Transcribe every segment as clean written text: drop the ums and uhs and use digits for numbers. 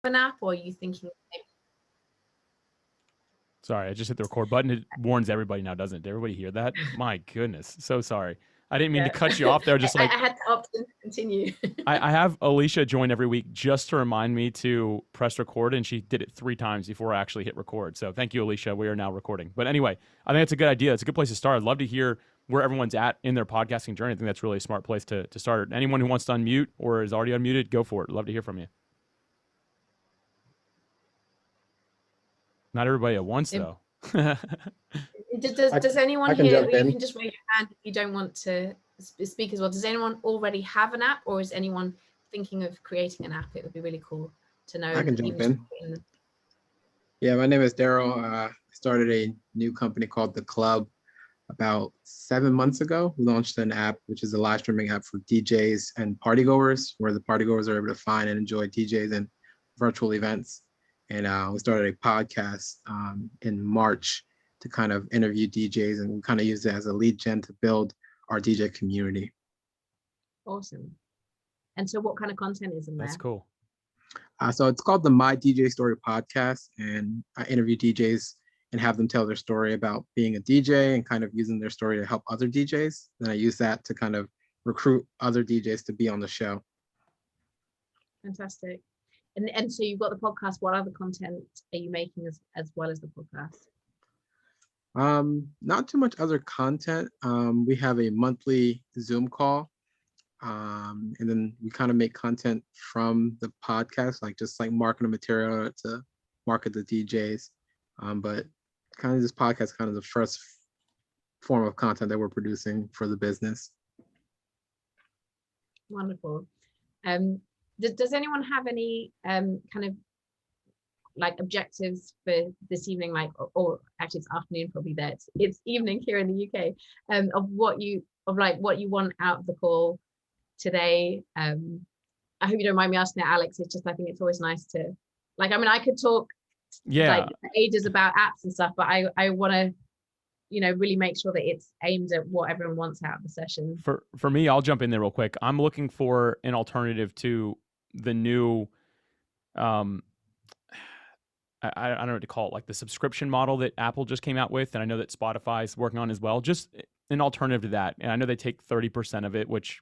an app, or are you thinking? Sorry, I just hit the record button. It warns everybody now, doesn't it? Did everybody hear that? My goodness. So sorry. I didn't mean to Yeah, cut you off there. Just I like had to opt in to continue. I have Alicia join every week just to remind me to press record, and she did it 3 times before I actually hit record. So thank you, Alicia. We are now recording. But anyway, I think it's a good idea. It's a good place to start. I'd love to hear where everyone's at in their podcasting journey. I think that's really a smart place to start. Anyone who wants to unmute or is already unmuted, go for it. Love to hear from you. Not everybody at once, though. Does anyone I can here? jump You in. can just raise your hand if you don't want to speak as well. Does anyone already have an app, or is anyone thinking of creating an app? It would be really cool to know. I can jump in. Yeah, my name is Daryl. I started a new company called The Club about 7 months ago. We launched an app, which is a live streaming app for DJs and partygoers, where the partygoers are able to find and enjoy DJs and virtual events. And we started a podcast in March to kind of interview DJs, and we kind of use it as a lead gen to build our DJ community. Awesome. And so what kind of content is in there? That's cool. So it's called the My DJ Story Podcast, and I interview DJs and have them tell their story about being a DJ and kind of using their story to help other DJs. Then I use that to kind of recruit other DJs to be on the show. Fantastic. And so you've got the podcast. What other content are you making as well as the podcast? Not too much other content. We have a monthly Zoom call. And then we kind of make content from the podcast, like just like marketing material to market the DJs. But kind of this podcast, kind of the first form of content that we're producing for the business. Wonderful. Does anyone have any kind of like objectives for this evening, like, or actually it's afternoon probably there. It's evening here in the UK, of what you want out of the call today. I hope you don't mind me asking that, Alex. It's just, I think it's always nice to, like, I mean, I could talk like ages about apps and stuff, but I want to, really make sure that it's aimed at what everyone wants out of the session. For me, I'll jump in there real quick. I'm looking for an alternative to the new, I don't know what to call it, like the subscription model that Apple just came out with, and I know that Spotify is working on as well. Just an alternative to that. And I know they take 30% of it, which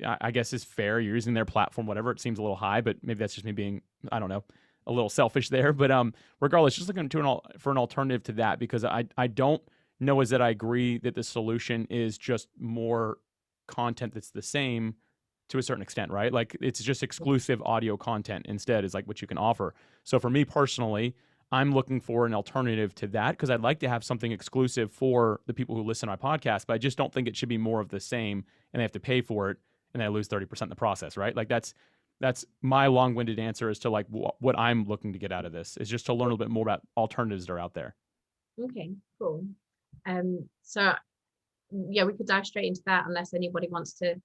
I guess is fair. You're using their platform, whatever. It seems a little high, but maybe that's just me being, I don't know, a little selfish there. But regardless, just looking for an alternative to that, because I don't know is that I agree that the solution is just more content that's the same to a certain extent, right? Like it's just exclusive audio content instead is like what you can offer. So for me personally, I'm looking for an alternative to that because I'd like to have something exclusive for the people who listen to my podcast, but I just don't think it should be more of the same and they have to pay for it and I lose 30% in the process, right? Like that's my long-winded answer as to like what I'm looking to get out of this is just to learn a little bit more about alternatives that are out there. Okay, cool. So yeah, we could dive straight into that unless anybody wants to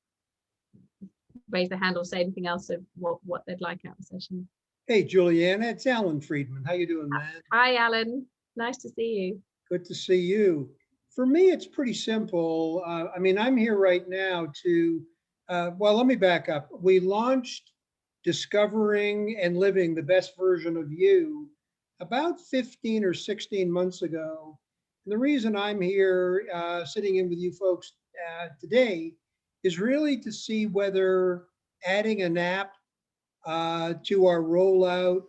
raise their hand or say anything else of what they'd like out of the session. Hey, Juliana, it's Alan Friedman. How you doing, man? Hi, Alan. Nice to see you. Good to see you. For me, it's pretty simple. I mean, I'm here right now to, well, let me back up. We launched Discovering and Living the Best Version of You about 15 or 16 months ago. And the reason I'm here sitting in with you folks today is really to see whether adding an app to our rollout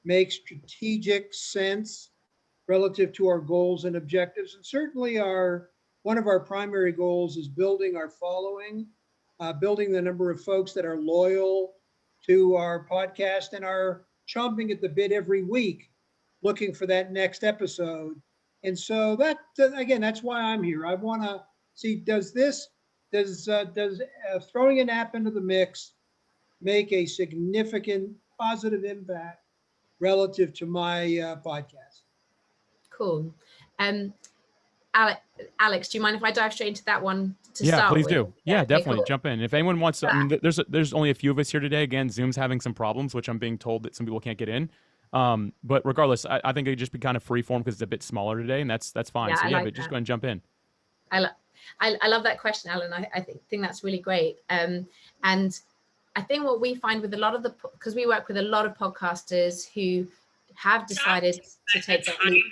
makes strategic sense relative to our goals and objectives. And certainly one of our primary goals is building our following, building the number of folks that are loyal to our podcast and are chomping at the bit every week, looking for that next episode. And so that, again, that's why I'm here. I want to see, does throwing an app into the mix make a significant positive impact relative to my podcast? Cool. Alex, do you mind if I dive straight into that one to start with? Yeah, please do. Yeah, definitely. Cool. Jump in. If anyone wants to, I mean, there's only a few of us here today. Again, Zoom's having some problems, which I'm being told that some people can't get in. But regardless, I think it'd just be kind of free form because it's a bit smaller today, and that's fine. Yeah, so yeah, like but just go ahead and jump in. I love that question, Alan. I think that's really great. And I think what we find with a lot of because we work with a lot of podcasters who have decided to take that leap.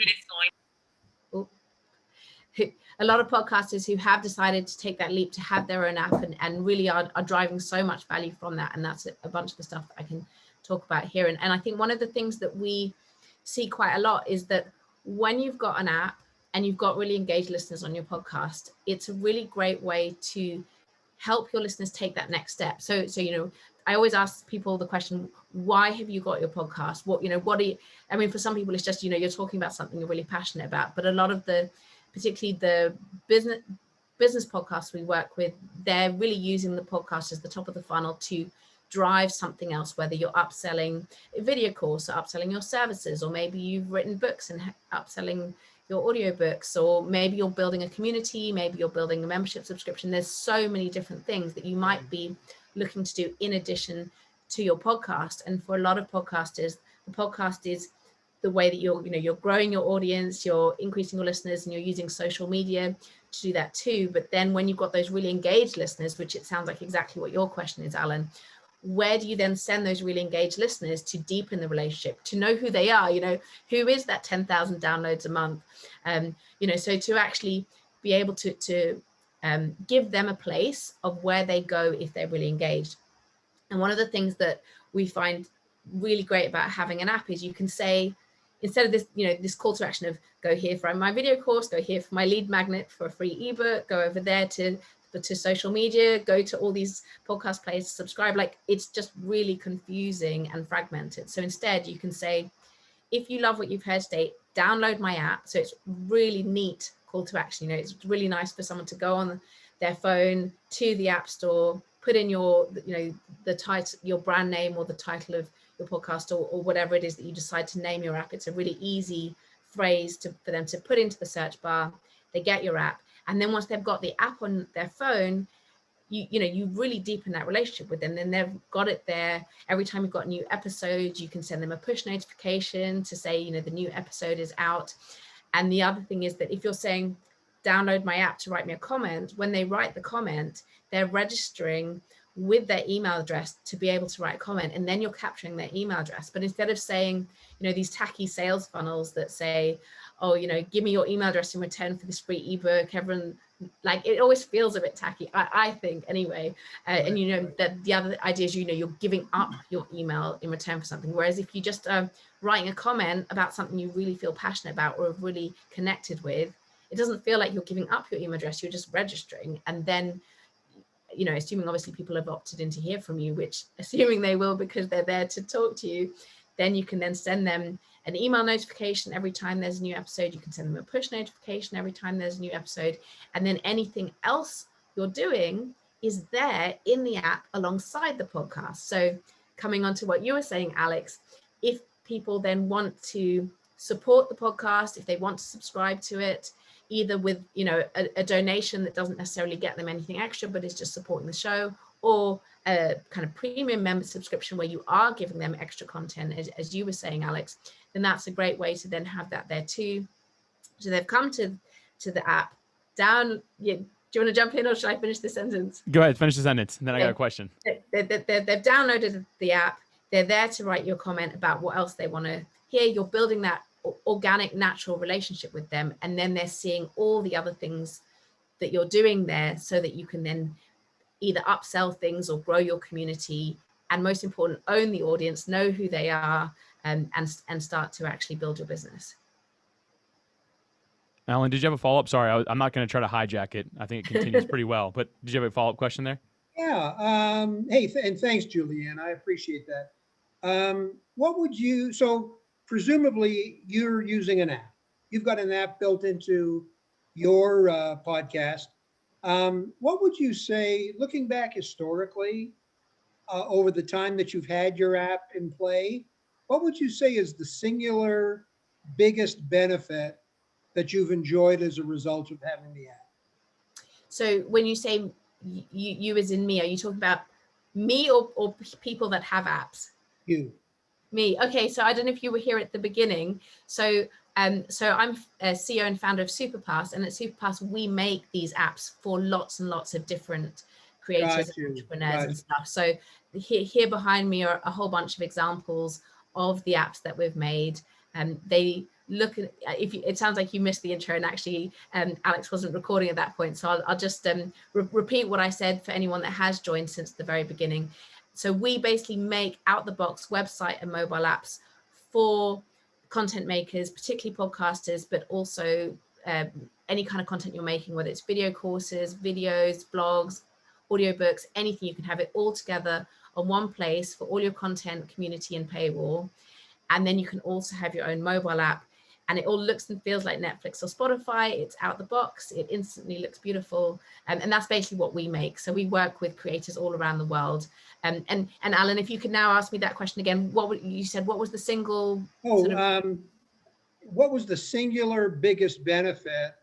A lot of podcasters who have decided to take that leap to have their own app and really are driving so much value from that. And that's a bunch of the stuff that I can talk about here. And I think one of the things that we see quite a lot is that when you've got an app and you've got really engaged listeners on your podcast, it's a really great way to help your listeners take that next step. So I always ask people the question, why have you got your podcast? What are you, I mean, for some people, it's just, you're talking about something you're really passionate about, but a lot of particularly the business podcasts we work with, they're really using the podcast as the top of the funnel to drive something else, whether you're upselling a video course or upselling your services, or maybe you've written books and upselling your audiobooks, or maybe you're building a community, maybe you're building a membership subscription. There's so many different things that you might be looking to do in addition to your podcast. And for a lot of podcasters, the podcast is the way that you're growing your audience, you're increasing your listeners, and you're using social media to do that too. But then when you've got those really engaged listeners, which it sounds like exactly what your question is, Alan, where do you then send those really engaged listeners to deepen the relationship, to know who they are, who is that 10,000 downloads a month? So to actually be able to give them a place of where they go if they're really engaged. And one of the things that we find really great about having an app is you can say, instead of this, this call to action of go here for my video course, go here for my lead magnet for a free ebook, go over there to social media, go to all these podcast players, subscribe, like it's just really confusing and fragmented. So instead you can say, if you love what you've heard today, download my app. So it's really neat call to action. It's really nice for someone to go on their phone to the App Store, put in your, the title, your brand name or the title of your podcast or whatever it is that you decide to name your app. It's a really easy phrase for them to put into the search bar. They get your app. And then once they've got the app on their phone, you really deepen that relationship with them. Then they've got it there. Every time you've got a new episode, you can send them a push notification to say, the new episode is out. And the other thing is that if you're saying, download my app to write me a comment, when they write the comment, they're registering with their email address to be able to write a comment, and then you're capturing their email address. But instead of saying, these tacky sales funnels that say, oh, give me your email address in return for this free ebook, everyone, like, it always feels a bit tacky, I think anyway. And that the other idea is, you're giving up your email in return for something. Whereas if you just writing a comment about something you really feel passionate about or have really connected with, it doesn't feel like you're giving up your email address, you're just registering. And then, assuming obviously people have opted in to hear from you, which assuming they will because they're there to talk to you, then you can then send them an email notification every time there's a new episode. You can send them a push notification every time there's a new episode. And then anything else you're doing is there in the app alongside the podcast. So coming on to what you were saying, Alex, if people then want to support the podcast, if they want to subscribe to it, either with a donation that doesn't necessarily get them anything extra, but is just supporting the show, or a kind of premium member subscription where you are giving them extra content, as you were saying, Alex, then that's a great way to then have that there too. So they've come to the app. Do you want to jump in, or should I finish the sentence? Go ahead, finish the sentence, and then I got a question. They've downloaded the app. They're there to write your comment about what else they want to hear. You're building that organic, natural relationship with them, and then they're seeing all the other things that you're doing there, so that you can then either upsell things or grow your community, and most important, own the audience, know who they are, and start to actually build your business. Alan, did you have a follow-up? Sorry, I'm not going to try to hijack it. I think it continues pretty well, but did you have a follow-up question there? Yeah. Hey, and thanks, Julianne. I appreciate that. What would you, so presumably you're using an app. You've got an app built into your podcast. What would you say, looking back historically, over the time that you've had your app in play, what would you say is the singular biggest benefit that you've enjoyed as a result of having the app? So when you say you as in me, are you talking about me or people that have apps? You. Me. Okay, so I don't know if you were here at the beginning. So I'm a CEO and founder of SupaPass, and at SupaPass we make these apps for lots and lots of different creators Got and you, entrepreneurs got and you. stuff. So here behind me are a whole bunch of examples of the apps that we've made. And they look at, it sounds like you missed the intro, and actually Alex wasn't recording at that point. So I'll just repeat what I said for anyone that has joined since the very beginning. So we basically make out the box website and mobile apps for content makers, particularly podcasters, but also any kind of content you're making, whether it's video courses, videos, blogs, audiobooks, anything. You can have it all together on one place for all your content, community, and paywall. And then you can also have your own mobile app, and it all looks and feels like Netflix or Spotify. It's out the box. It instantly looks beautiful. And that's basically what we make. So we work with creators all around the world. And Alan, if you could now ask me that question again, you said, what was the single sort of... What was the singular biggest benefit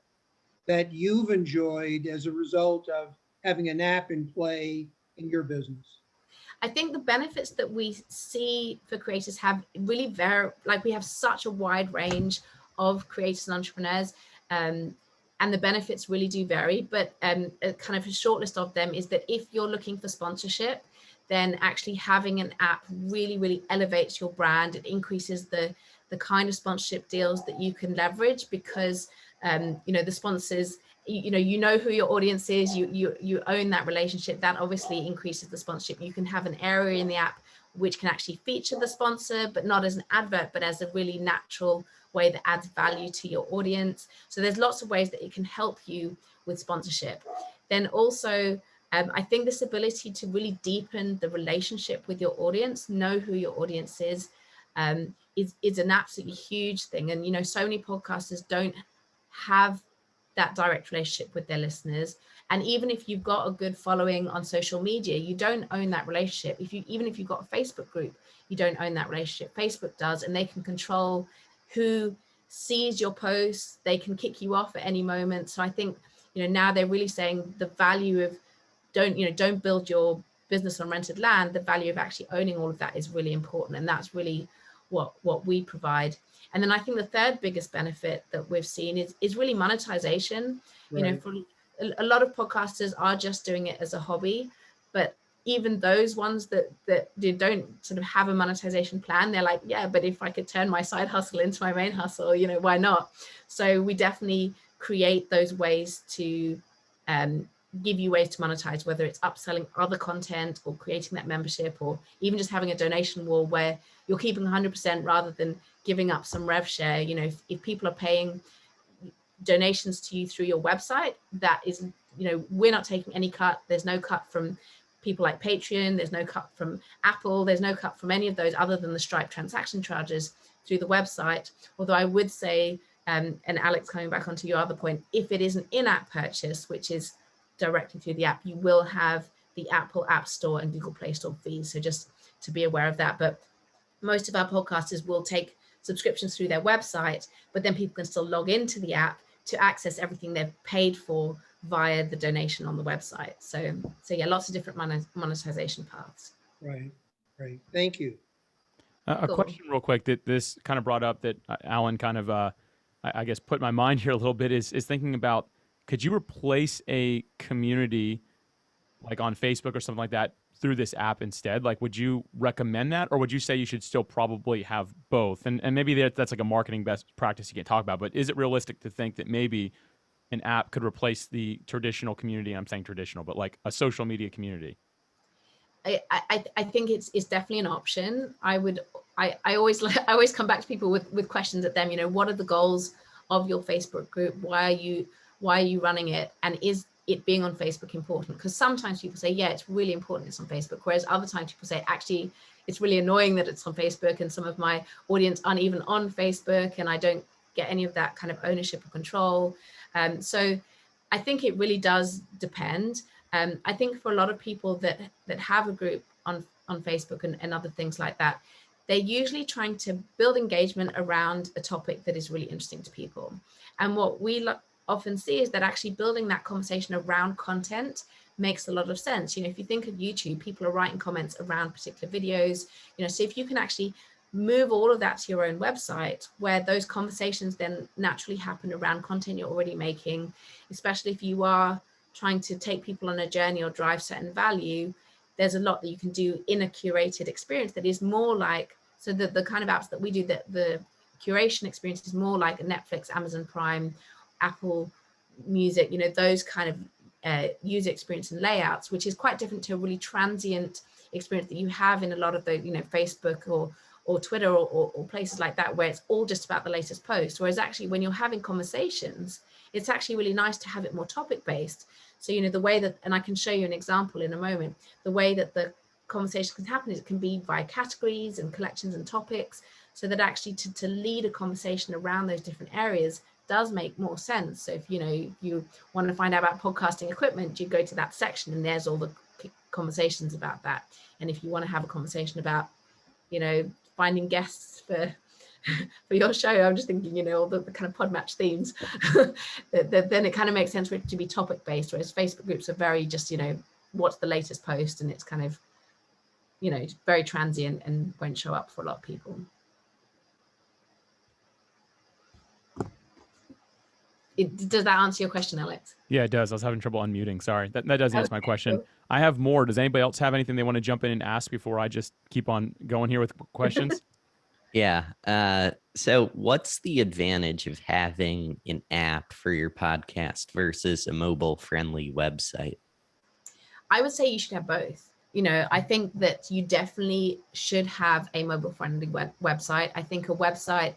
that you've enjoyed as a result of having an app in play in your business? I think the benefits that we see for creators have really vary. Like, we have such a wide range of creators and entrepreneurs, and the benefits really do vary. But kind of a short list of them is that if you're looking for sponsorship, then actually having an app really, really elevates your brand. It increases the kind of sponsorship deals that you can leverage, because the sponsors, you know who your audience is, you own that relationship. That obviously increases the sponsorship. You can have an area in the app which can actually feature the sponsor, but not as an advert, but as a really natural way that adds value to your audience. So there's lots of ways that it can help you with sponsorship. Then also, I think this ability to really deepen the relationship with your audience, know who your audience is an absolutely huge thing. And so many podcasters don't have that direct relationship with their listeners. And even if you've got a good following on social media, you don't own that relationship. Even if you've got a Facebook group, you don't own that relationship. Facebook does, and they can control who sees your posts. They can kick you off at any moment. So I think now they're really saying the value of don't build your business on rented land. The value of actually owning all of that is really important, and that's really what we provide. And then I think the third biggest benefit that we've seen is really monetization. Right. For a lot of podcasters are just doing it as a hobby, but even those ones that don't sort of have a monetization plan, they're like, yeah, but if I could turn my side hustle into my main hustle, why not? So we definitely create those ways to give you ways to monetize, whether it's upselling other content or creating that membership, or even just having a donation wall where you're keeping 100% rather than giving up some rev share. If people are paying donations to you through your website, that is, we're not taking any cut. There's no cut from people like Patreon. There's no cut from Apple. There's no cut from any of those other than the Stripe transaction charges through the website. Although I would say, and Alex, coming back onto your other point, if it is an in-app purchase, which is directly through the app, you will have the Apple App Store and Google Play Store fees. So just to be aware of that. But most of our podcasters will take subscriptions through their website, but then people can still log into the app to access everything they've paid for via the donation on the website. So yeah, lots of different monetization paths. Right. Thank you. A question real quick that this kind of brought up that Alan kind of, I guess, put my mind here a little bit is thinking about, could you replace a community like on Facebook or something like that through this app instead? Like, would you recommend that, or would you say you should still probably have both? And maybe that's like a marketing best practice you can't talk about, but is it realistic to think that maybe an app could replace the traditional community? I'm saying traditional, but like a social media community. I think it's definitely an option. I always come back to people with questions at them. What are the goals of your Facebook group? Why are you running it? And is it being on Facebook important? Because sometimes people say, yeah, it's really important it's on Facebook. Whereas other times people say, actually, it's really annoying that it's on Facebook, and some of my audience aren't even on Facebook, and I don't get any of that kind of ownership or control. So I think it really does depend. I think for a lot of people that have a group on Facebook and other things like that, they're usually trying to build engagement around a topic that is really interesting to people. And what we often see is that actually building that conversation around content makes a lot of sense. If you think of YouTube, people are writing comments around particular videos, so if you can actually move all of that to your own website, where those conversations then naturally happen around content you're already making, especially if you are trying to take people on a journey or drive certain value, there's a lot that you can do in a curated experience that is more like, so that the kind of apps that we do, that the curation experience is more like a Netflix, Amazon Prime, Apple Music, you know, those kind of user experience and layouts, which is quite different to a really transient experience that you have in a lot of the, you know, Facebook or Twitter or places like that, where it's all just about the latest post. Whereas actually when you're having conversations, it's actually really nice to have it more topic based. So, you know, the way that, and I can show you an example in a moment, the way that the conversation can happen is it can be via categories and collections and topics, so that actually to lead a conversation around those different areas does make more sense. So if, you know, if you want to find out about podcasting equipment, you go to that section and there's all the conversations about that. And if you want to have a conversation about, you know, finding guests for your show, I'm just thinking, you know, all the kind of Podmatch themes, then it kind of makes sense for it to be topic based, whereas Facebook groups are very just, you know, what's the latest post, and it's kind of, you know, very transient and won't show up for a lot of people. Does that answer your question, Alex? Yeah, it does. I was having trouble unmuting. Sorry. That does answer my question. I have more. Does anybody else have anything they want to jump in and ask before I just keep on going here with questions? Yeah. So what's the advantage of having an app for your podcast versus a mobile friendly website? I would say you should have both. You know, I think that you definitely should have a mobile friendly website. I think a website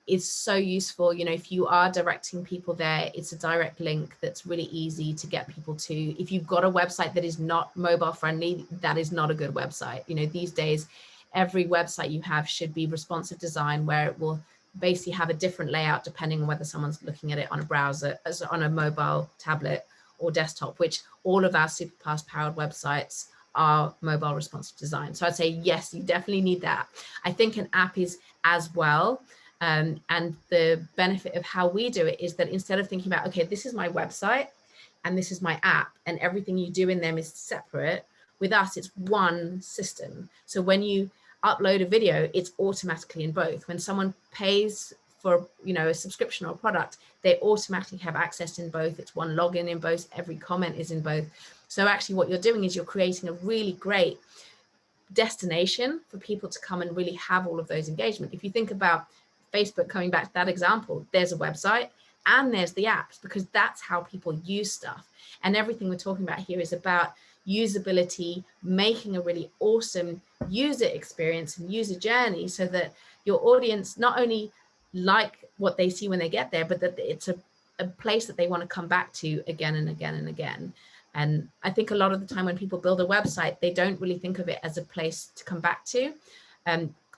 is so useful. You know, if you are directing people there, it's a direct link that's really easy to get people to. If you've got a website that is not mobile friendly, that is not a good website. You know, these days, every website you have should be responsive design, where it will basically have a different layout depending on whether someone's looking at it on a browser, as on a mobile tablet or desktop, which all of our SupaPass powered websites are mobile responsive design. So I'd say, yes, you definitely need that. I think an app is as well. And the benefit of how we do it is that instead of thinking about, okay, this is my website and this is my app and everything you do in them is separate, with us, it's one system. So when you upload a video, it's automatically in both. When someone pays for, you know, a subscription or a product, they automatically have access in both. It's one login in both. Every comment is in both. So actually what you're doing is you're creating a really great destination for people to come and really have all of those engagement. If you think about Facebook, coming back to that example, there's a website and there's the apps, because that's how people use stuff. And everything we're talking about here is about usability, making a really awesome user experience and user journey, so that your audience not only like what they see when they get there, but that it's a place that they want to come back to again and again and again. And I think a lot of the time when people build a website, they don't really think of it as a place to come back to.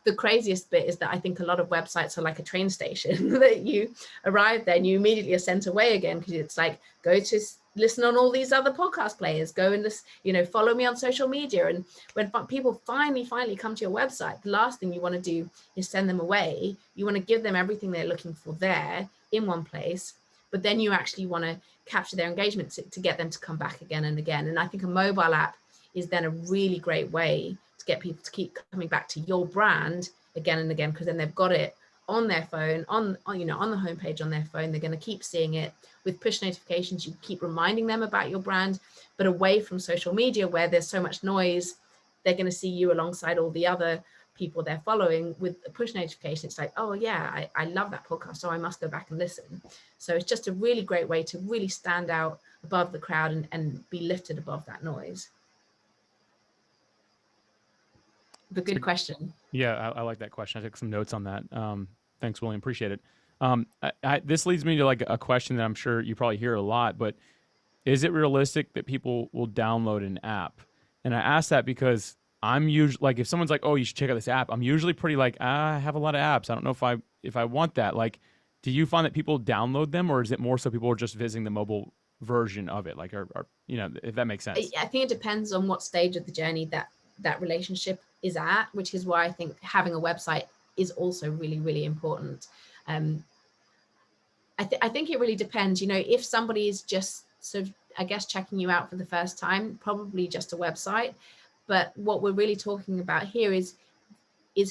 The craziest bit is that I think a lot of websites are like a train station that you arrive there and you immediately are sent away again, because it's like, go to listen on all these other podcast players, go and listen, you know, follow me on social media. And when people finally come to your website, the last thing you want to do is send them away. You want to give them everything they're looking for there in one place, but then you actually want to capture their engagement to get them to come back again and again. And I think a mobile app is then a really great way to get people to keep coming back to your brand again and again, because then they've got it on their phone, on you know, on the homepage on their phone. They're going to keep seeing it. With push notifications, you keep reminding them about your brand, but away from social media where there's so much noise, they're going to see you alongside all the other people they're following. With a push notification, it's like, oh yeah, I love that podcast, so I must go back and listen. So it's just a really great way to really stand out above the crowd and be lifted above that noise. But good question. Yeah, I like that question. I took some notes on that. Thanks, William. Appreciate it. This leads me to like a question that I'm sure you probably hear a lot, but is it realistic that people will download an app? And I ask that because I'm usually like, if someone's like, oh, you should check out this app, I'm usually pretty like, I have a lot of apps. I don't know if I want that. Like, do you find that people download them, or is it more so people are just visiting the mobile version of it? Like, or you know, if that makes sense. I think it depends on what stage of the journey that relationship is at, which is why I think having a website is also really, really important. I think it really depends. You know, if somebody is just sort of, I guess, checking you out for the first time, probably just a website. But what we're really talking about here is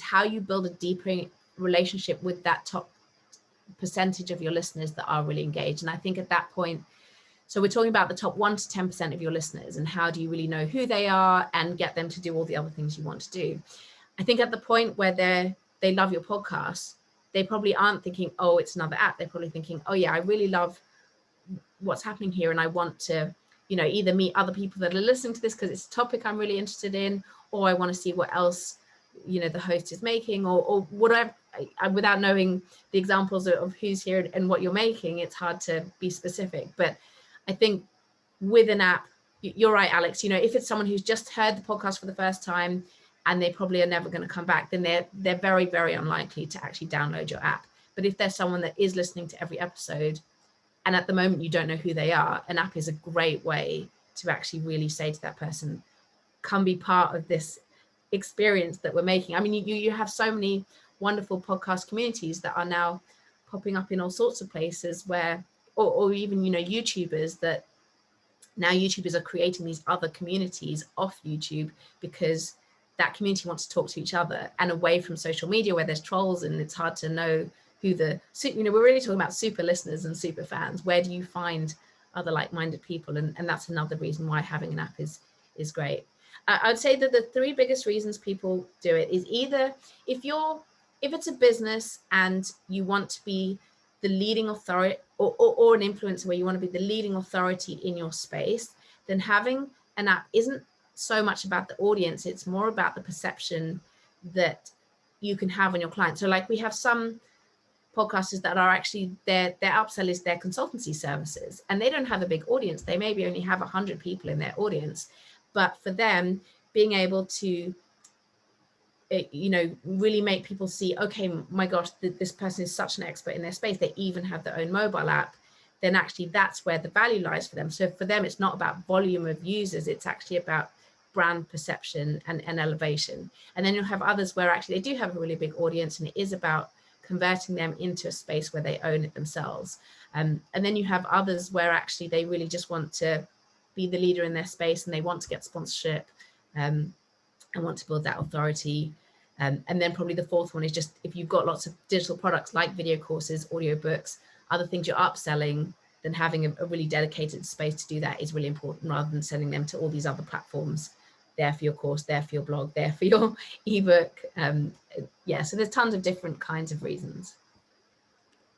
how you build a deeper relationship with that top percentage of your listeners that are really engaged. And I think at that point, So we're talking about the top 1 to 10% of your listeners, and how do you really know who they are and get them to do all the other things you want to do. I think at the point where they love your podcast, they probably aren't thinking, oh, it's another app. They're probably thinking, oh yeah, I really love what's happening here, and I want to, either meet other people that are listening to this because it's a topic I'm really interested in, or I want to see what else, the host is making, or whatever. Without knowing the examples of who's here and what you're making, it's hard to be specific. But I think with an app, you're right, Alex, if it's someone who's just heard the podcast for the first time and they probably are never going to come back, then they're very, very unlikely to actually download your app. But if there's someone that is listening to every episode, and at the moment you don't know who they are, an app is a great way to actually really say to that person, come be part of this experience that we're making. I mean, you have so many wonderful podcast communities that are now popping up in all sorts of places where, or even, YouTubers, that now YouTubers are creating these other communities off YouTube because that community wants to talk to each other, and away from social media where there's trolls and it's hard to know who we're really talking about super listeners and super fans. Where do you find other like-minded people? And that's another reason why having an app is great. I'd say that the 3 biggest reasons people do it is either if it's a business and you want to be the leading authority, or an influencer where you want to be the leading authority in your space, then having an app isn't so much about the audience, it's more about the perception that you can have on your clients. So like we have some podcasters that are actually their upsell is their consultancy services, and they don't have a big audience. They maybe only have 100 people in their audience, but for them, being able to really make people see, okay, my gosh, this person is such an expert in their space, they even have their own mobile app, then actually that's where the value lies for them. So for them, it's not about volume of users, it's actually about brand perception and elevation. And then you'll have others where actually they do have a really big audience, and it is about converting them into a space where they own it themselves. And then you have others where actually they really just want to be the leader in their space, and they want to get sponsorship and want to build that authority. And then probably the 4th one is just if you've got lots of digital products like video courses, audiobooks, other things you're upselling, then having a really dedicated space to do that is really important, rather than sending them to all these other platforms, there for your course, there for your blog, there for your ebook. So there's tons of different kinds of reasons.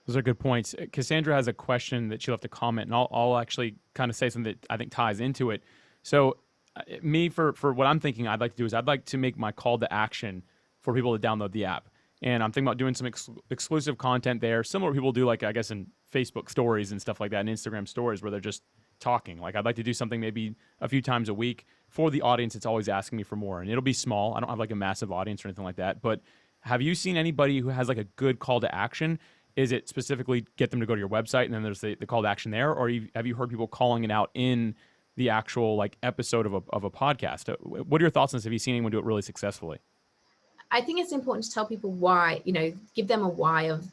Those are good points. Cassandra has a question that she'll have to comment, and I'll actually kind of say something that I think ties into it. So me, for what I'm thinking I'd like to do is I'd like to make my call to action for people to download the app. And I'm thinking about doing some exclusive content there, similar to people do, like, I guess, in Facebook stories and stuff like that, and Instagram stories, where they're just talking. Like, I'd like to do something maybe a few times a week for the audience that's always asking me for more. And it'll be small. I don't have like a massive audience or anything like that. But have you seen anybody who has like a good call to action? Is it specifically get them to go to your website and then there's the call to action there? Or have you heard people calling it out in the actual like episode of a podcast? What are your thoughts on this? Have you seen anyone do it really successfully? I think it's important to tell people why, give them a why of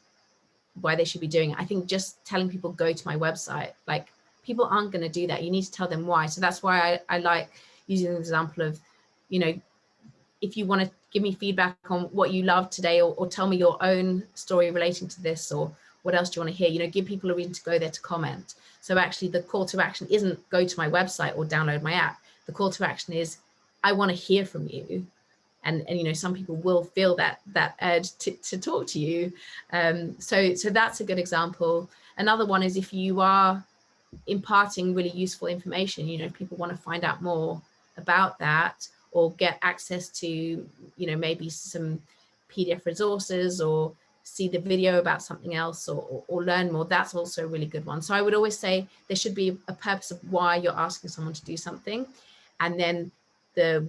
why they should be doing it. I think just telling people go to my website, like, people aren't going to do that. You need to tell them why. So that's why I like using the example of, if you want to give me feedback on what you loved today, or tell me your own story relating to this, or what else do you want to hear, give people a reason to go there to comment. So actually the call to action isn't go to my website or download my app. The call to action is, I want to hear from you. And some people will feel that urge to talk to you. So that's a good example. Another one is if you are imparting really useful information, if people want to find out more about that, or get access to, maybe some PDF resources, or see the video about something else, or learn more, that's also a really good one. So I would always say there should be a purpose of why you're asking someone to do something. And then the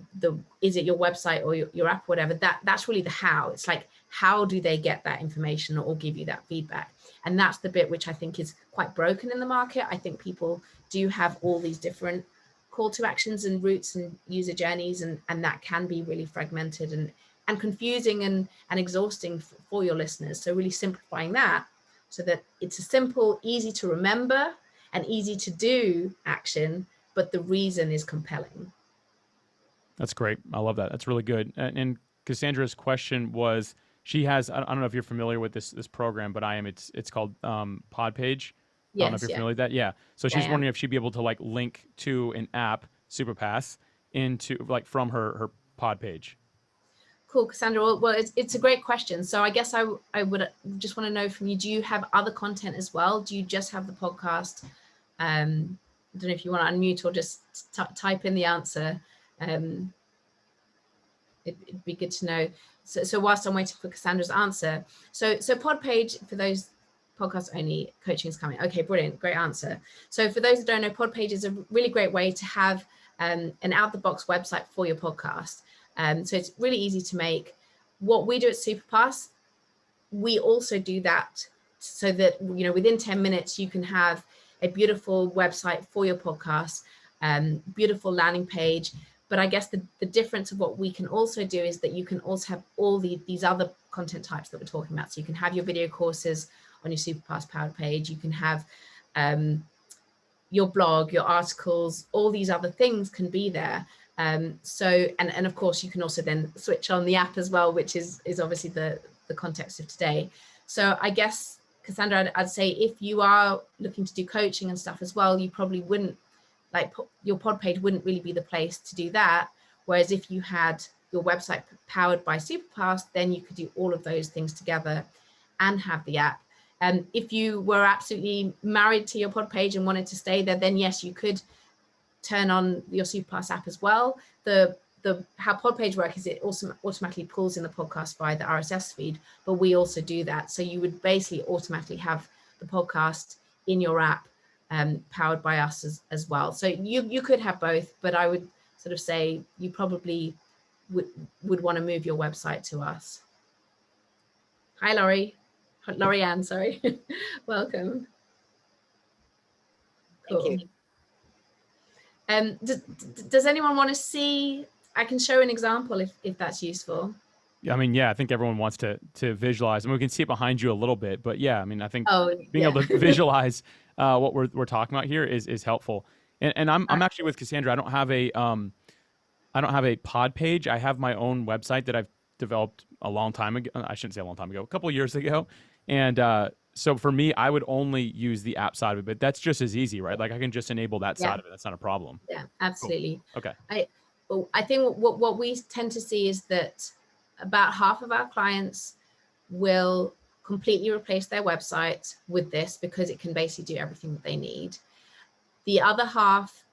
is it your website or your app, or whatever, that's really the how. It's like, how do they get that information or give you that feedback? And that's the bit which I think is quite broken in the market. I think people do have all these different call to actions and routes and user journeys, and that can be really fragmented and confusing and exhausting for your listeners. So really simplifying that so that it's a simple, easy to remember and easy to do action, but the reason is compelling. That's great. I love that. That's really good. And Cassandra's question was, she has, I don't know if you're familiar with this program, but I am. It's called Podpage. I don't know if Yes, you're yeah. familiar with that. Yeah. So Yeah, she's yeah. wondering if she'd be able to like link to an app, SupaPass, into like from her pod page. Cool, Cassandra. Well, it's a great question. So I guess I would just want to know from you, do you have other content as well? Do you just have the podcast? I don't know if you want to unmute or just type in the answer. It'd be good to know. So whilst I'm waiting for Cassandra's answer, so Podpage, for those podcast only, coaching is coming. Okay, brilliant, great answer. So for those that don't know, Podpage is a really great way to have an out-the-box website for your podcast. So it's really easy to make. What we do at SupaPass, we also do that so that, you know, within 10 minutes, you can have a beautiful website for your podcast, beautiful landing page. But I guess the difference of what we can also do is that you can also have all these other content types that we're talking about. So you can have your video courses on your SupaPass powered page. You can have your blog, your articles, all these other things can be there. So, and of course, you can also then switch on the app as well, which is obviously the context of today. So I guess, Cassandra, I'd say if you are looking to do coaching and stuff as well, you probably wouldn't, like, your pod page wouldn't really be the place to do that. Whereas if you had your website powered by SupaPass, then you could do all of those things together and have the app. And if you were absolutely married to your pod page and wanted to stay there, then yes, you could turn on your SupaPass app as well. How Podpage works is it also automatically pulls in the podcast via the RSS feed, but we also do that. So you would basically automatically have the podcast in your app, powered by us as well. So you could have both, but I would sort of say you probably would want to move your website to us. Hi, Laurie Ann, sorry. Welcome. Cool. Does anyone want to see? I can show an example if that's useful. I mean, yeah, I think everyone wants to visualize, and we can see it behind you a little bit. But yeah, I mean, I think being able to visualize what we're talking about here is helpful. And I'm actually with Cassandra. I don't have a pod page. I have my own website that I've developed a long time ago. I shouldn't say a long time ago, a couple of years ago. And so for me, I would only use the app side of it, but that's just as easy, right? Like I can just enable that side of it. That's not a problem. Yeah, absolutely. Cool. Okay. I think what we tend to see is that about half of our clients will completely replace their website with this because it can basically do everything that they need. The other half,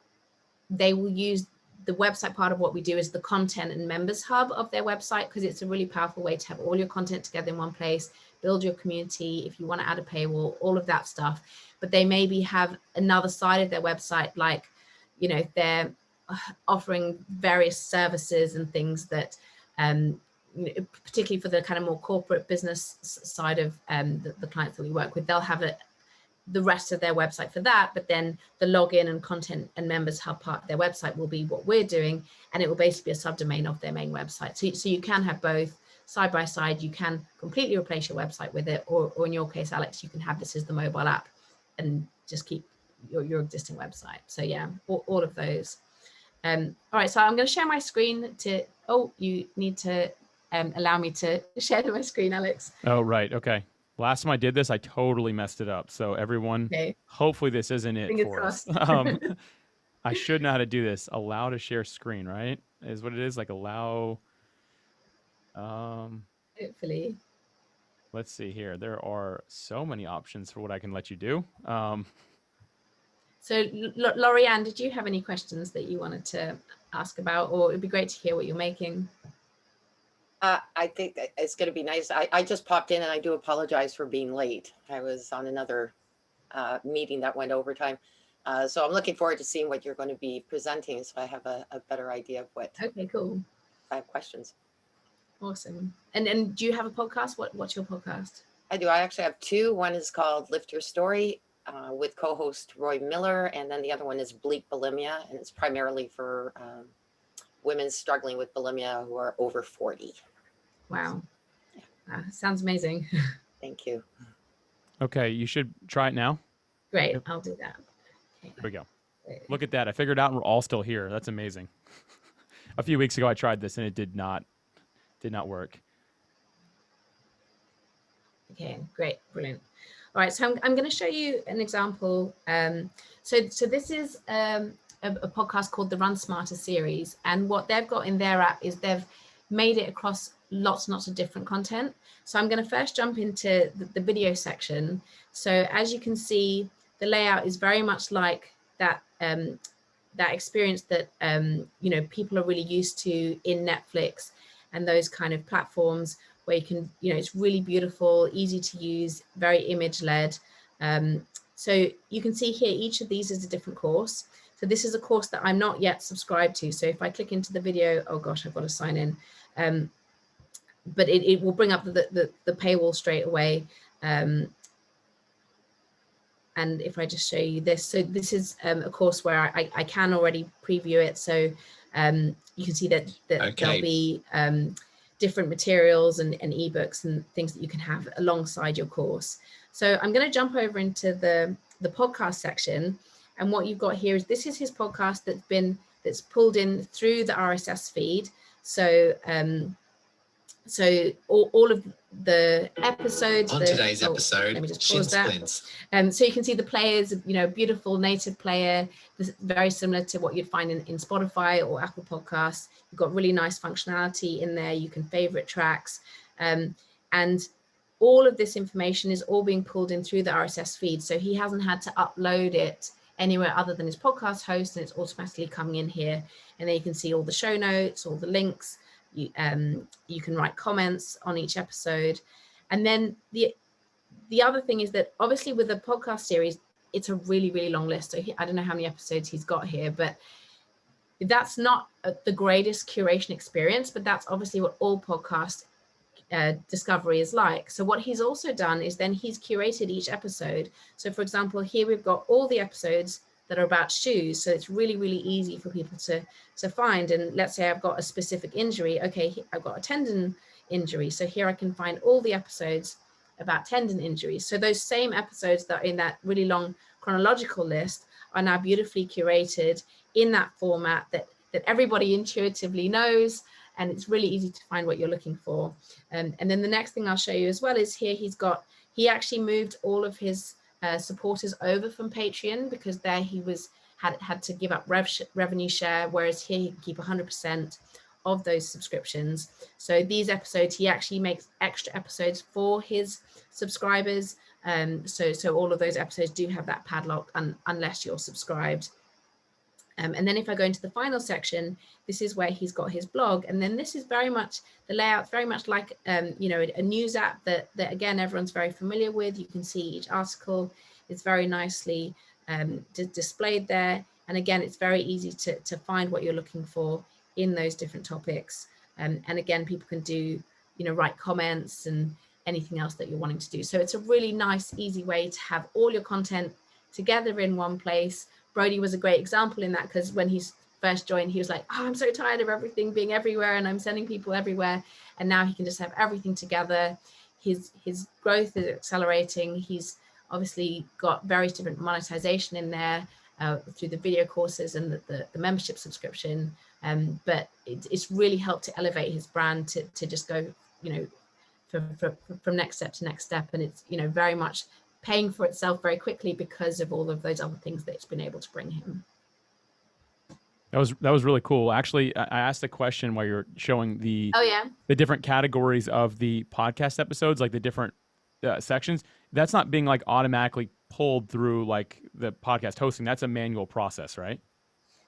they will use the website part of what we do is the content and members hub of their website, because it's a really powerful way to have all your content together in one place, build your community, if you want to add a paywall, all of that stuff. But they maybe have another side of their website, like, you know, they're offering various services and things that, particularly for the kind of more corporate business side of the clients that we work with, they'll have the rest of their website for that, but then the login and content and members hub part of their website will be what we're doing, and it will basically be a subdomain of their main website. So you can have both side by side. You can completely replace your website with it, or in your case, Alex, you can have this as the mobile app and just keep your existing website. So yeah, all of those. All right, so I'm going to share my screen to, you need to allow me to share my screen, Alex. Oh, right. Okay. Last time I did this, I totally messed it up. So everyone, hopefully this isn't it for us. I should know how to do this. Allow to share screen, right? Is what it is, like allow. Hopefully. Let's see here. There are so many options for what I can let you do. So Laurie Ann, did you have any questions that you wanted to ask about, or it'd be great to hear what you're making? I think it's going to be nice. I just popped in, and I do apologize for being late. I was on another meeting that went overtime. So I'm looking forward to seeing what you're going to be presenting, so I have a better idea of what. Okay, cool. I have questions. Awesome. And do you have a podcast? What's your podcast? I do. I actually have two. One is called Lift Your Story with co-host Roy Miller, and then the other one is Bleak Bulimia, and it's primarily for women struggling with bulimia who are over 40. Wow. Sounds amazing. Thank you. Okay, you should try it now. Great, I'll do that. Okay. Here we go. Look at that. I figured out and we're all still here. That's amazing. A few weeks ago, I tried this and it did not work. Okay, great, brilliant. All right, so I'm going to show you an example. So this is a podcast called the Run Smarter series, and what they've got in their app is they've made it across lots and lots of different content. So I'm going to first jump into the video section. So as you can see, the layout is very much like that that experience that you know, people are really used to in Netflix and those kind of platforms, where you can, you know, it's really beautiful, easy to use, very image led. So you can see here, each of these is a different course. So this is a course that I'm not yet subscribed to. So if I click into the video, oh gosh, I've got to sign in. But it will bring up the paywall straight away. And if I just show you this, so this is a course where I can already preview it. So you can see that there'll be different materials and ebooks and things that you can have alongside your course. So I'm going to jump over into the podcast section. And what you've got here is, this is his podcast that's pulled in through the RSS feed. So so all of the episodes on today's episode, let me just pause that. Splints. So you can see the players, you know, beautiful native player, very similar to what you'd find in Spotify or Apple Podcasts. You've got really nice functionality in there. You can favorite tracks, and all of this information is all being pulled in through the RSS feed. So he hasn't had to upload it anywhere other than his podcast host, and it's automatically coming in here. And then you can see all the show notes, all the links. You can write comments on each episode. And then the other thing is that obviously with a podcast series, it's a really, really long list. So I don't know how many episodes he's got here, but that's not the greatest curation experience, but that's obviously what all podcast discovery is like. So what he's also done is then he's curated each episode. So for example, here we've got all the episodes that are about shoes. So it's really, really easy for people to find. And let's say I've got a specific injury. Okay, I've got a tendon injury. So here I can find all the episodes about tendon injuries. So those same episodes that are in that really long chronological list are now beautifully curated in that format that everybody intuitively knows. And it's really easy to find what you're looking for. And then the next thing I'll show you as well is here he actually moved all of his supporters over from Patreon, because there he had to give up revenue share, whereas here he can keep 100% of those subscriptions. So these episodes, he actually makes extra episodes for his subscribers. So all of those episodes do have that padlock unless you're subscribed. And then if I go into the final section, this is where he's got his blog. And then this is very much, the layout's very much like, you know, a news app that again, everyone's very familiar with. You can see each article is very nicely displayed there. And again, it's very easy to find what you're looking for in those different topics. And again, people can do, you know, write comments and anything else that you're wanting to do. So it's a really nice, easy way to have all your content together in one place. Brody was a great example in that, because when he first joined, he was like, oh, I'm so tired of everything being everywhere and I'm sending people everywhere. And now he can just have everything together. His growth is accelerating. He's obviously got various different monetization in there through the video courses and the membership subscription. But it's really helped to elevate his brand to just go, you know, from next step to next step. And it's, you know, very much paying for itself very quickly because of all of those other things that it's been able to bring him. That was really cool. Actually, I asked a question while you're showing the different categories of the podcast episodes, like the different sections. That's not being like automatically pulled through like the podcast hosting. That's a manual process, right?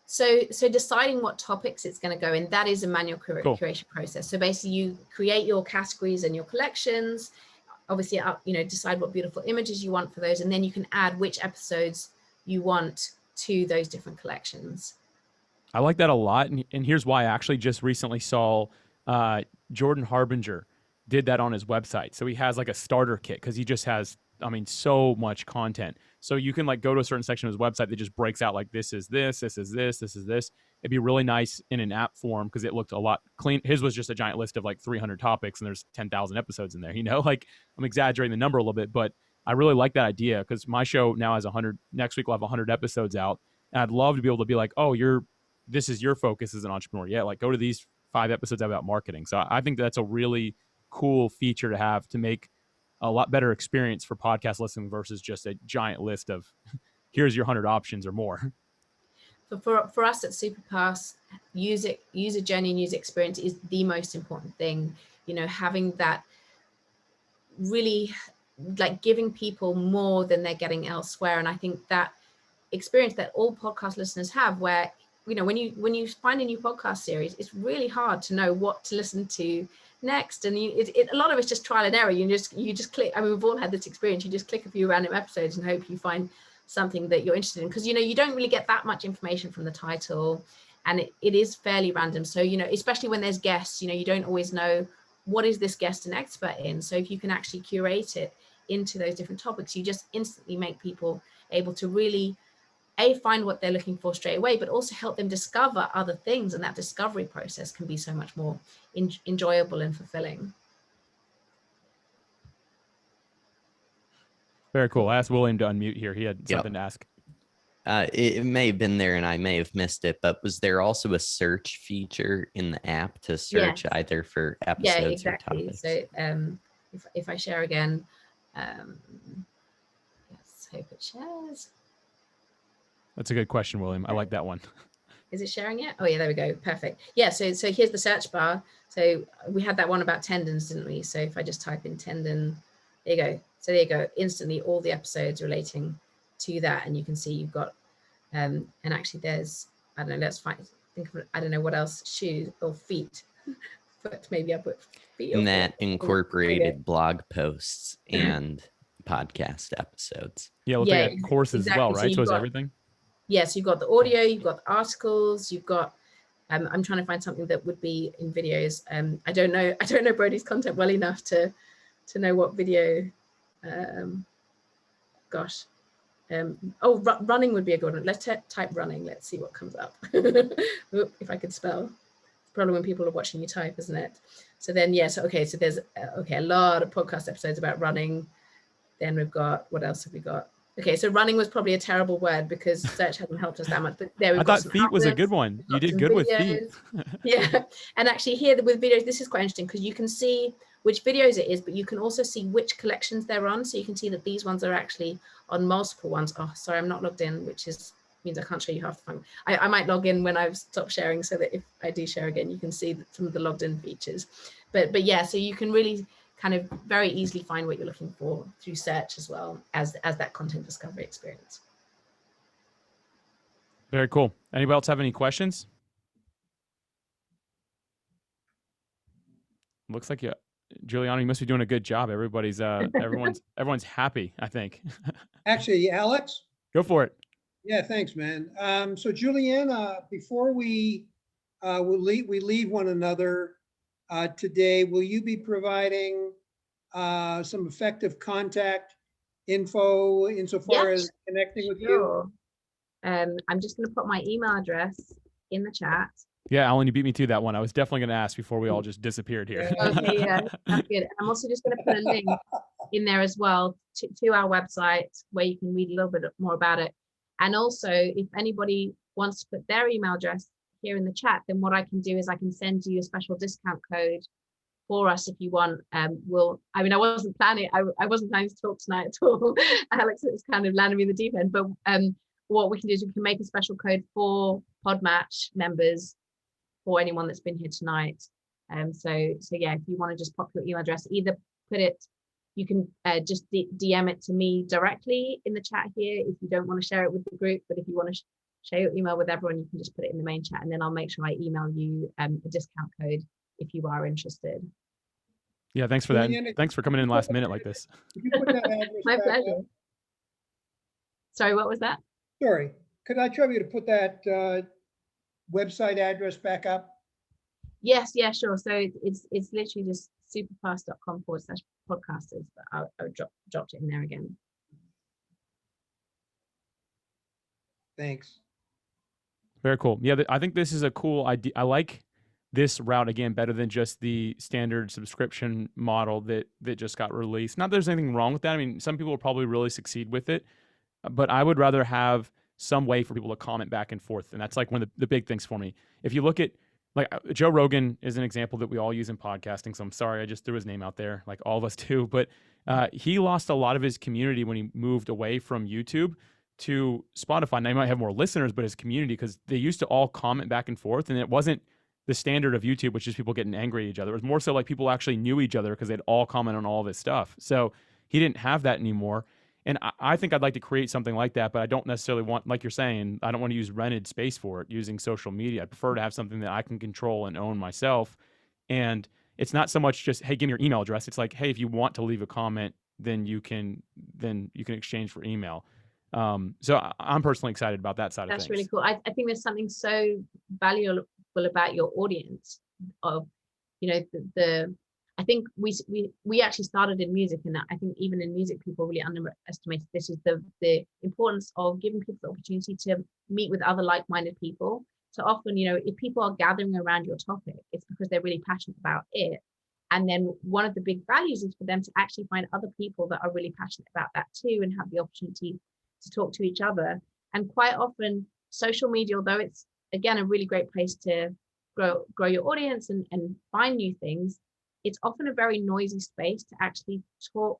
So deciding what topics it's going to go in, that is a manual curation process. So basically you create your categories and your collections. Obviously, you know, decide what beautiful images you want for those, and then you can add which episodes you want to those different collections. I like that a lot, and here's why. I actually just recently saw Jordan Harbinger did that on his website. So he has like a starter kit, because he just has, I mean, so much content. So you can like go to a certain section of his website that just breaks out like this is this, this is this, this is this. It'd be really nice in an app form, because it looked a lot clean. His was just a giant list of like 300 topics, and there's 10,000 episodes in there. You know, like I'm exaggerating the number a little bit, but I really like that idea, because my show now has 100. Next week we'll have 100 episodes out, and I'd love to be able to be like, oh, this is your focus as an entrepreneur. Yeah, like go to these 5 episodes about marketing. So I think that's a really cool feature to have, to make a lot better experience for podcast listening versus just a giant list of here's your 100 options or more. For us at SupaPass, user journey and user experience is the most important thing. You know, having that really like giving people more than they're getting elsewhere. And I think that experience that all podcast listeners have, where, you know, when you find a new podcast series, it's really hard to know what to listen to next. And a lot of it's just trial and error. You just click. I mean, we've all had this experience. You just click a few random episodes and hope you find something that you're interested in, because, you know, you don't really get that much information from the title, and it is fairly random. So, you know, especially when there's guests, you know, you don't always know what is this guest an expert in. So if you can actually curate it into those different topics, you just instantly make people able to really find what they're looking for straight away, but also help them discover other things. And that discovery process can be so much more enjoyable and fulfilling. Very cool. I asked William to unmute here. He had something to ask. It may have been there and I may have missed it, but was there also a search feature in the app to search either for episodes yeah, exactly. or topics? So if I share again, let's hope it shares. That's a good question, William. I like that one. Is it sharing yet? Oh yeah, there we go. Perfect. Yeah, so here's the search bar. So we had that one about tendons, didn't we? So if I just type in tendon, there you go. So there you go. Instantly all the episodes relating to that, and you can see you've got and actually there's, I don't know, think of, I don't know what else, shoes or feet. Foot, maybe I put feet. And that incorporated blog posts and podcast episodes. Yeah, we'll take courses as well, right? So it's everything. Yes, you've got the audio, you've got the articles, you've got I'm trying to find something that would be in videos. I don't know Brody's content well enough to know what video. Running would be a good one. Let's type running. Let's see what comes up. If I could spell. It's probably when people are watching you type, isn't it? So then, yes. Okay. So there's a lot of podcast episodes about running. Then we've got, what else have we got? Okay, so running was probably a terrible word because search hasn't helped us that much. But there I thought feet was a good one. You did good with feet. Yeah, and actually here with videos, this is quite interesting because you can see which videos it is, but you can also see which collections they're on. So you can see that these ones are actually on multiple ones. Oh, sorry, I'm not logged in, which means I can't show you half the fun. I might log in when I've stopped sharing so that if I do share again, you can see some of the logged in features. But yeah, so you can really kind of very easily find what you're looking for through search as well as that content discovery experience. Very cool. Anybody else have any questions? Looks like Giuliano, you must be doing a good job. Everybody's everyone's happy, I think. Actually, Alex? Go for it. Yeah, thanks, man. So Juliana, before we leave one another today, will you be providing some effective contact info insofar as connecting with you? I'm just going to put my email address in the chat. Yeah, Alan, you beat me to that one. I was definitely going to ask before we all just disappeared here. Okay, yeah, that's good. I'm also just going to put a link in there as well to our website where you can read a little bit more about it. And also, if anybody wants to put their email address here in the chat, then what I can do is I can send you a special discount code for us if you want. I wasn't planning to talk tonight at all. Alex, it's kind of landed me in the deep end. But what we can do is we can make a special code for Podmatch members for anyone that's been here tonight. So yeah, if you want to just pop your email address, either put it, you can just DM it to me directly in the chat here if you don't want to share it with the group. But if you want to share your email with everyone, you can just put it in the main chat, and then I'll make sure I email you a discount code if you are interested. Yeah, thanks for that. Thanks for coming in last minute like this. My pleasure. Sorry, what was that? Sorry, could I try you to put that website address back up? Yes, yeah, sure. So it's literally just superpass.com/podcasters, but I dropped it in there again. Thanks. Very cool. Yeah, I think this is a cool idea. I like this route again better than just the standard subscription model that just got released. Not that there's anything wrong with that. I mean, some people will probably really succeed with it, but I would rather have some way for people to comment back and forth. And that's like one of the big things for me. If you look at, like, Joe Rogan is an example that we all use in podcasting. So I'm sorry, I just threw his name out there, like all of us do. But He lost a lot of his community when he moved away from YouTube to Spotify. Now he might have more listeners, but his community, because they used to all comment back and forth, and it wasn't the standard of YouTube, which is people getting angry at each other. It was more so like people actually knew each other because they'd all comment on all of his stuff. So he didn't have that anymore. And I think I'd like to create something like that, but I don't necessarily want, like you're saying, I don't want to use rented space for it using social media. I prefer to have something that I can control and own myself. And it's not so much just, hey, give me your email address. It's like, hey, if you want to leave a comment, then you can exchange for email. So I'm personally excited about that side of things. That's really cool. I think there's something so valuable about your audience of, I think we actually started in music, and I think even in music, people really underestimated this is the importance of giving people the opportunity to meet with other like-minded people. So often, if people are gathering around your topic, it's because they're really passionate about it. And then one of the big values is for them to actually find other people that are really passionate about that too, and have the opportunity to talk to each other. And quite often, social media, although it's again a really great place to grow your audience and find new things, it's often a very noisy space to actually talk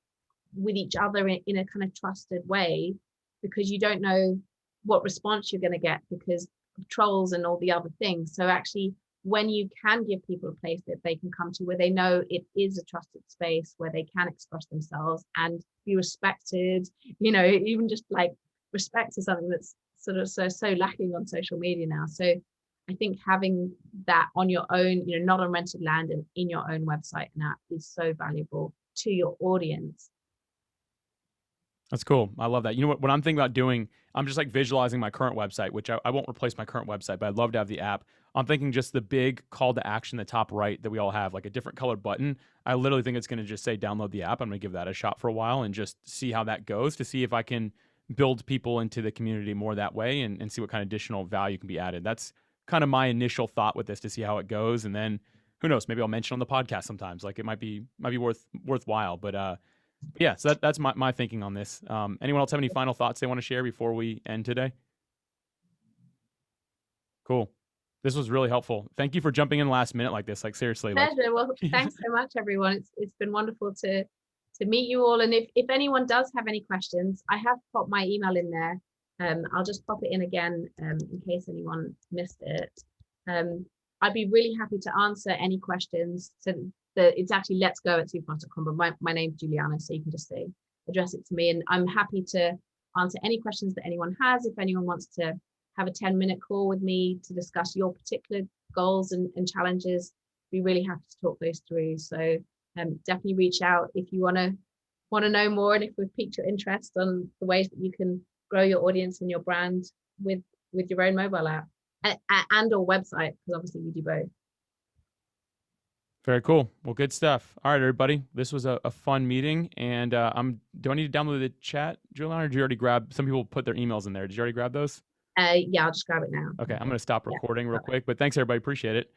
with each other in a kind of trusted way, because you don't know what response you're going to get because of trolls and all the other things. So actually, when you can give people a place that they can come to where they know it is a trusted space where they can express themselves and be respected, even just like respect is something that's sort of so lacking on social media now. So I think having that on your own, not on rented land and in your own website and app is so valuable to your audience. That's cool. I love that. You know what I'm thinking about doing? I'm just like visualizing my current website, which I won't replace my current website, but I'd love to have the app. I'm thinking just the big call to action, the top right that we all have, like a different colored button. I literally think it's going to just say download the app. I'm going to give that a shot for a while and just see how that goes, to see if I can build people into the community more that way and see what kind of additional value can be added. That's kind of my initial thought with this, to see how it goes. And then who knows, maybe I'll mention on the podcast sometimes, like it might be worthwhile. But yeah, so that's my thinking on this. Anyone else have any final thoughts they want to share before we end today? Cool. This was really helpful. Thank you for jumping in last minute like this. Like seriously. Pleasure. Well, thanks so much, everyone. It's been wonderful to meet you all. And if anyone does have any questions, I have popped my email in there. I'll just pop it in again in case anyone missed it. I'd be really happy to answer any questions. So it's actually letsgo@supapass.com, but my name's Juliana, so you can just address it to me, and I'm happy to answer any questions that anyone has. If anyone wants to have a 10-minute call with me to discuss your particular goals and challenges, be really happy to talk those through. So definitely reach out if you want to know more, and if we've piqued your interest on the ways that you can grow your audience and your brand with your own mobile app and or website, because obviously we do both. Very cool. Well, good stuff. All right, everybody. This was a fun meeting. And do I need to download the chat, Juliana, or did you already grab? Some people put their emails in there. Did you already grab those? Yeah, I'll just grab it now. Okay, I'm going to stop recording real quick. But thanks, everybody. Appreciate it.